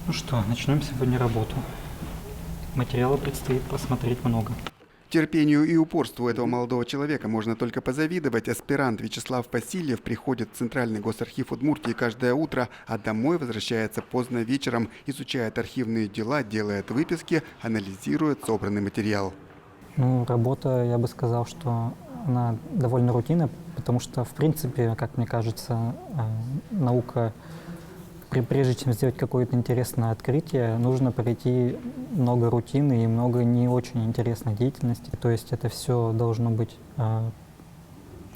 Ну что, начнем сегодня работу. Материала предстоит просмотреть много. Терпению и упорству этого молодого человека можно только позавидовать. Аспирант Вячеслав Васильев приходит в Центральный госархив Удмуртии каждое утро, а домой возвращается поздно вечером, изучает архивные дела, делает выписки, анализирует собранный материал. Ну, работа, я бы сказал, что она довольно рутинная, потому что, в принципе, как мне кажется, наука, прежде чем сделать какое-то интересное открытие, нужно пройти много рутины и много не очень интересной деятельности. То есть это все должно быть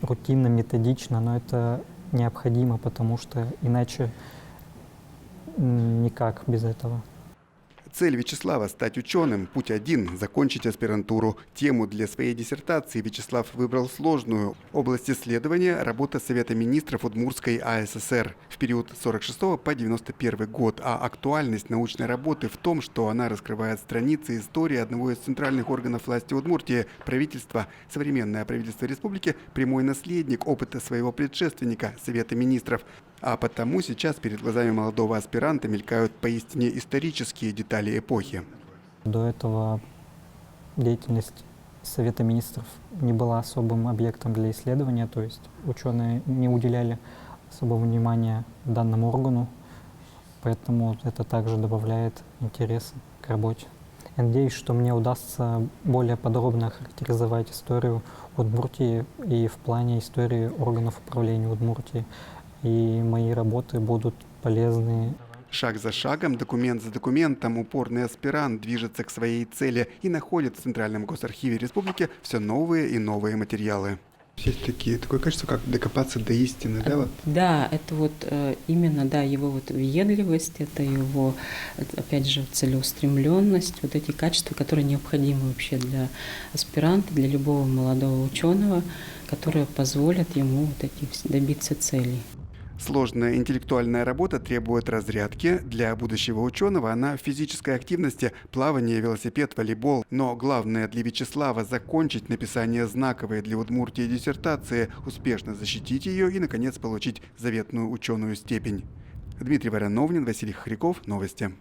рутинно, методично, но это необходимо, потому что иначе никак без этого. Цель Вячеслава – стать ученым. Путь один – закончить аспирантуру. Тему для своей диссертации Вячеслав выбрал сложную. Область исследования – работа Совета министров Удмуртской АССР в период с 1946 по 1991 год. А актуальность научной работы в том, что она раскрывает страницы истории одного из центральных органов власти Удмуртии – правительства. Современное правительство республики – прямой наследник опыта своего предшественника – Совета министров. А потому сейчас перед глазами молодого аспиранта мелькают поистине исторические детали эпохи. До этого деятельность Совета министров не была особым объектом для исследования, то есть ученые не уделяли особого внимания данному органу, поэтому это также добавляет интереса к работе. Я надеюсь, что мне удастся более подробно охарактеризовать историю Удмуртии и в плане истории органов управления Удмуртии, и мои работы будут полезны. Шаг за шагом, документ за документом упорный аспирант движется к своей цели и находит в Центральном госархиве республики все новые и новые материалы. Есть такое качество, как докопаться до истины, да? Вот? Да, это вот именно, да, его вот въедливость, это его, опять же, целеустремленность, вот эти качества, которые необходимы вообще для аспиранта, для любого молодого ученого, которые позволят ему вот добиться целей. Сложная интеллектуальная работа требует разрядки. Для будущего ученого она в физической активности, плавание, велосипед, волейбол. Но главное для Вячеслава – закончить написание знаковой для Удмуртии диссертации, успешно защитить ее и, наконец, получить заветную ученую степень. Дмитрий Вороновнин, Василий Хохряков. Новости.